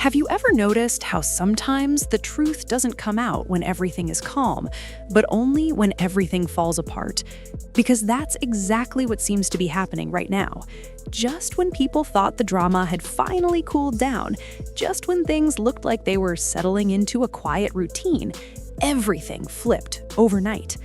Have you ever noticed how sometimes the truth doesn't come out when everything is calm, but only when everything falls apart? Because that's exactly what seems to be happening right now. Just when people thought the drama had finally cooled down, just when things looked like they were settling into a quiet routine, everything flipped overnight.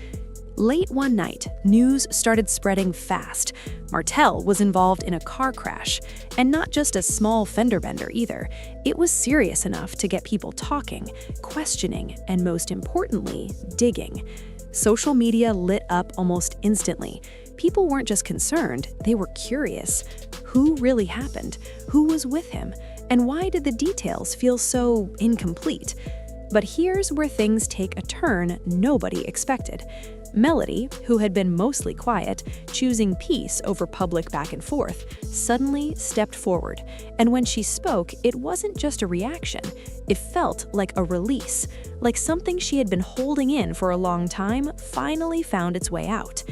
Late one night, news started spreading fast. Martell was involved in a car crash, and not just a small fender bender either. It was serious enough to get people talking, questioning, and most importantly, digging. Social media lit up almost instantly. People weren't just concerned, they were curious. Who really happened? Who was with him? And why did the details feel so incomplete? But here's where things take a turn nobody expected. Melody, who had been mostly quiet, choosing peace over public back and forth, suddenly stepped forward. And when she spoke, it wasn't just a reaction. It felt like a release, like something she had been holding in for a long time finally found its way out.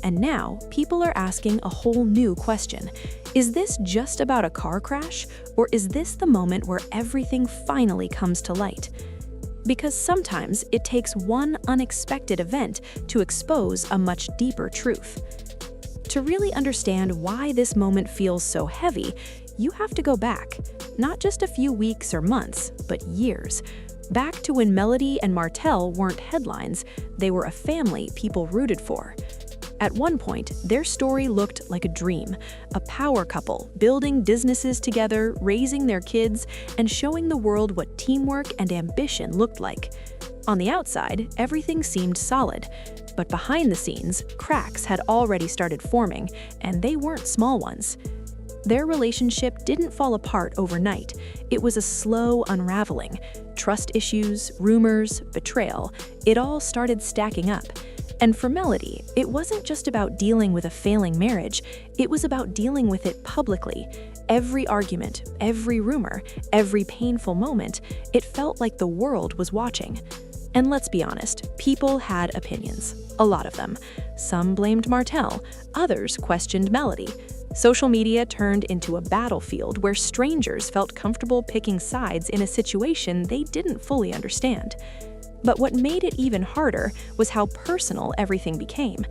And now, people are asking a whole new question. Is this just about a car crash, or is this the moment where everything finally comes to light? Because sometimes it takes one unexpected event to expose a much deeper truth. To really understand why this moment feels so heavy, you have to go back, not just a few weeks or months, but years. Back to when Melody and Martell weren't headlines, they were a family people rooted for. At one point, their story looked like a dream, a power couple building businesses together, raising their kids, and showing the world what teamwork and ambition looked like. On the outside, everything seemed solid, but behind the scenes, cracks had already started forming, and they weren't small ones. Their relationship didn't fall apart overnight. It was a slow unraveling. Trust issues, rumors, betrayal, it all started stacking up. And for Melody, it wasn't just about dealing with a failing marriage, it was about dealing with it publicly. Every argument, every rumor, every painful moment, it felt like the world was watching. And let's be honest, people had opinions, a lot of them. Some blamed Martell, others questioned Melody. Social media turned into a battlefield where strangers felt comfortable picking sides in a situation they didn't fully understand. But what made it even harder was how personal everything became.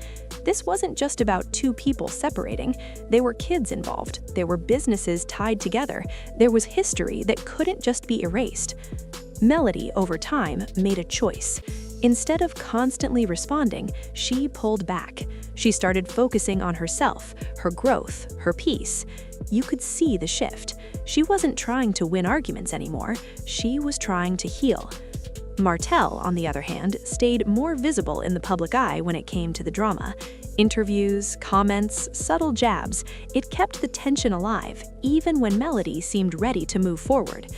This wasn't just about two people separating. There were kids involved. There were businesses tied together. There was history that couldn't just be erased. Melody, over time, made a choice. Instead of constantly responding, she pulled back. She started focusing on herself, her growth, her peace. You could see the shift. She wasn't trying to win arguments anymore. She was trying to heal. Martell, on the other hand, stayed more visible in the public eye when it came to the drama. Interviews, comments, subtle jabs, it kept the tension alive, even when Melody seemed ready to move forward.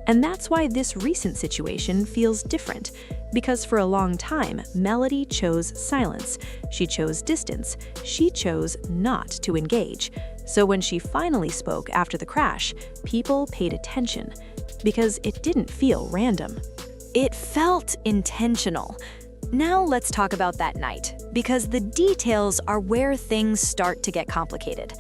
And that's why this recent situation feels different, because for a long time, Melody chose silence. She chose distance. She chose not to engage. So when she finally spoke after the crash, people paid attention, because it didn't feel random. It felt intentional. Now let's talk about that night, because the details are where things start to get complicated.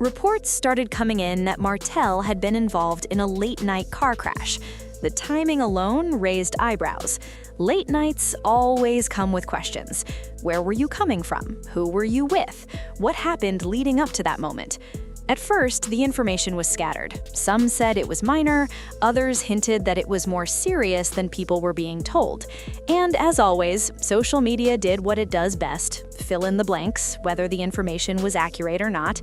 Reports started coming in that Martell had been involved in a late-night car crash. The timing alone raised eyebrows. Late nights always come with questions. Where were you coming from? Who were you with? What happened leading up to that moment? At first, the information was scattered. Some said it was minor, others hinted that it was more serious than people were being told. And as always, social media did what it does best, fill in the blanks, whether the information was accurate or not.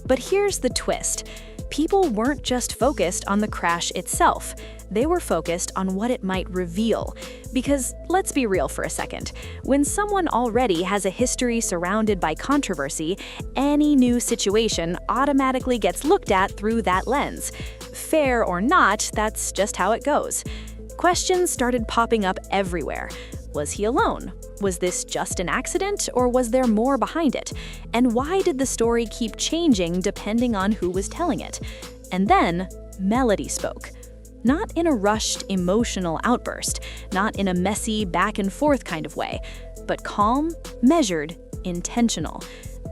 But here's the twist. People weren't just focused on the crash itself. They were focused on what it might reveal. Because let's be real for a second. When someone already has a history surrounded by controversy, any new situation automatically gets looked at through that lens. Fair or not, that's just how it goes. Questions started popping up everywhere. Was he alone? Was this just an accident, or was there more behind it? And why did the story keep changing depending on who was telling it? And then, Melody spoke. Not in a rushed, emotional outburst, not in a messy, back-and-forth kind of way, but calm, measured, intentional.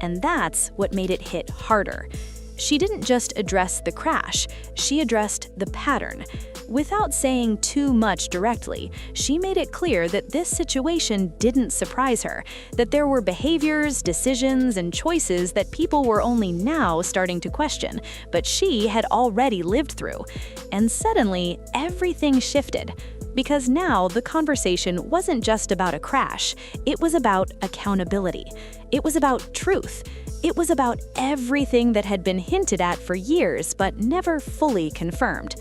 And that's what made it hit harder. She didn't just address the crash, she addressed the pattern. Without saying too much directly, she made it clear that this situation didn't surprise her, that there were behaviors, decisions, and choices that people were only now starting to question, but she had already lived through. And suddenly, everything shifted. Because now the conversation wasn't just about a crash, it was about accountability. It was about truth. It was about everything that had been hinted at for years but never fully confirmed.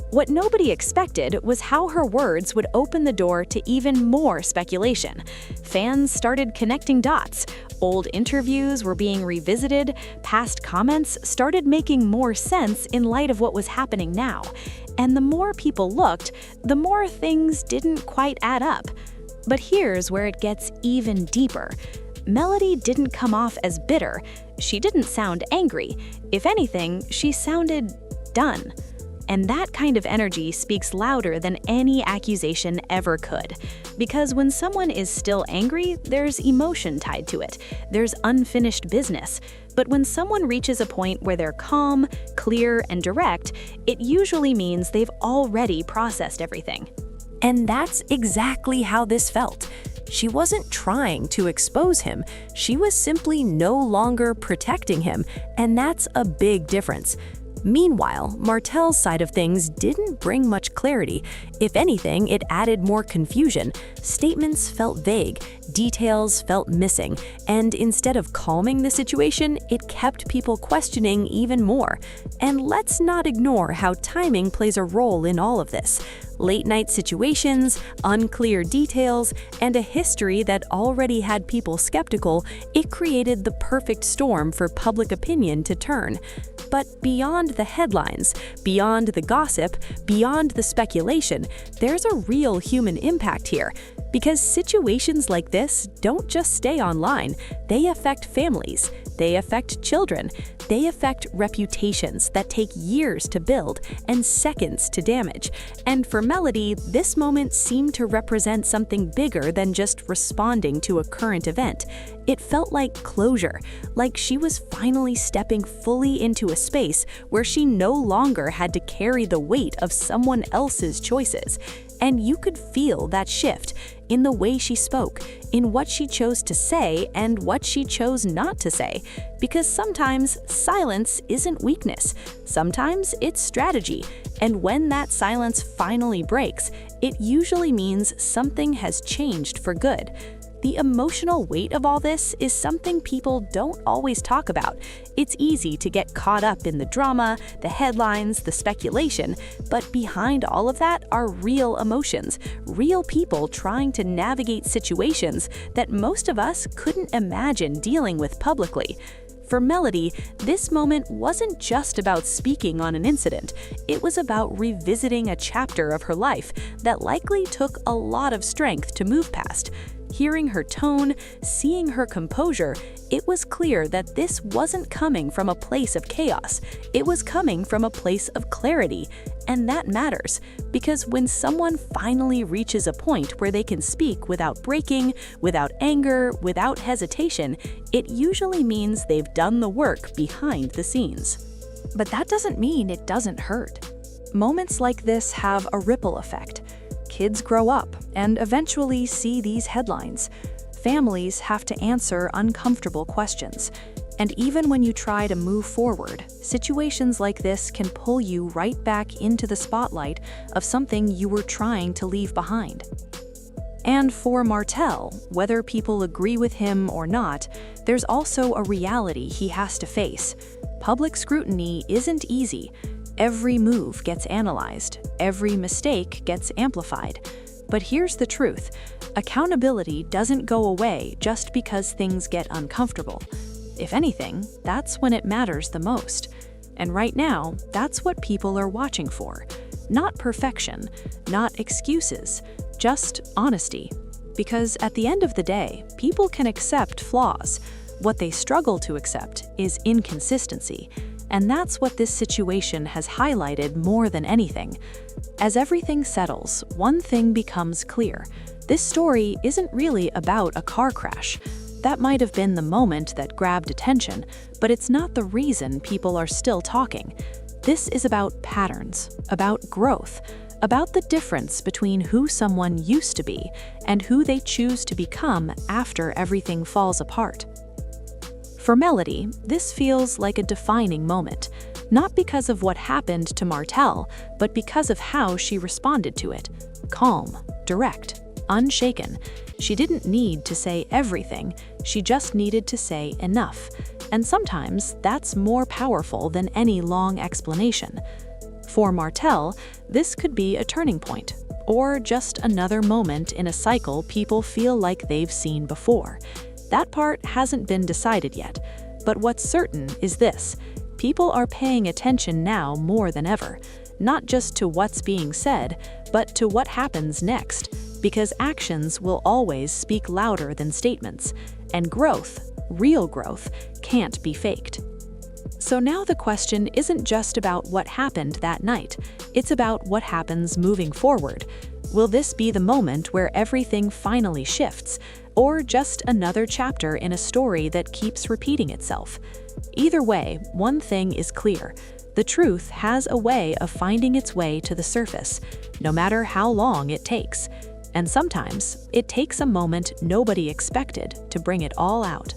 What nobody expected was how her words would open the door to even more speculation. Fans started connecting dots. Old interviews were being revisited. Past comments started making more sense in light of what was happening now. And the more people looked, the more things didn't quite add up. But here's where it gets even deeper. Melody didn't come off as bitter. She didn't sound angry. If anything, she sounded done. And that kind of energy speaks louder than any accusation ever could. Because when someone is still angry, there's emotion tied to it. There's unfinished business. But when someone reaches a point where they're calm, clear, and direct, it usually means they've already processed everything. And that's exactly how this felt. She wasn't trying to expose him. She was simply no longer protecting him, and that's a big difference. Meanwhile, Martell's side of things didn't bring much clarity. If anything, it added more confusion. Statements felt vague, details felt missing, and instead of calming the situation, it kept people questioning even more. And let's not ignore how timing plays a role in all of this. Late-night situations, unclear details, and a history that already had people skeptical, it created the perfect storm for public opinion to turn. But beyond the headlines, beyond the gossip, beyond the speculation, there's a real human impact here. Because situations like this don't just stay online, they affect families, they affect children, they affect reputations that take years to build and seconds to damage. And for Melody, this moment seemed to represent something bigger than just responding to a current event. It felt like closure, like she was finally stepping fully into a space where she no longer had to carry the weight of someone else's choices. And you could feel that shift in the way she spoke, in what she chose to say and what she chose not to say. Because sometimes silence isn't weakness, sometimes it's strategy. And when that silence finally breaks, it usually means something has changed for good. The emotional weight of all this is something people don't always talk about. It's easy to get caught up in the drama, the headlines, the speculation, but behind all of that are real emotions, real people trying to navigate situations that most of us couldn't imagine dealing with publicly. For Melody, this moment wasn't just about speaking on an incident. It was about revisiting a chapter of her life that likely took a lot of strength to move past. Hearing her tone, seeing her composure, it was clear that this wasn't coming from a place of chaos. It was coming from a place of clarity. And that matters, because when someone finally reaches a point where they can speak without breaking, without anger, without hesitation, it usually means they've done the work behind the scenes. But that doesn't mean it doesn't hurt. Moments like this have a ripple effect. Kids grow up and eventually see these headlines. Families have to answer uncomfortable questions. And even when you try to move forward, situations like this can pull you right back into the spotlight of something you were trying to leave behind. And for Martell, whether people agree with him or not, there's also a reality he has to face. Public scrutiny isn't easy. Every move gets analyzed, every mistake gets amplified. But here's the truth: accountability doesn't go away just because things get uncomfortable. If anything, that's when it matters the most. And right now, that's what people are watching for. Not perfection, not excuses, just honesty. Because at the end of the day, people can accept flaws. What they struggle to accept is inconsistency. And that's what this situation has highlighted more than anything. As everything settles, one thing becomes clear. This story isn't really about a car crash. That might have been the moment that grabbed attention, but it's not the reason people are still talking. This is about patterns, about growth, about the difference between who someone used to be and who they choose to become after everything falls apart. For Melody, this feels like a defining moment, not because of what happened to Martell, but because of how she responded to it. Calm, direct, unshaken. She didn't need to say everything, she just needed to say enough. And sometimes that's more powerful than any long explanation. For Martell, this could be a turning point, or just another moment in a cycle people feel like they've seen before. That part hasn't been decided yet, but what's certain is this: people are paying attention now more than ever, not just to what's being said, but to what happens next, because actions will always speak louder than statements, and growth, real growth, can't be faked. So now the question isn't just about what happened that night, it's about what happens moving forward. Will this be the moment where everything finally shifts, or just another chapter in a story that keeps repeating itself? Either way, one thing is clear: the truth has a way of finding its way to the surface, no matter how long it takes. And sometimes, it takes a moment nobody expected to bring it all out.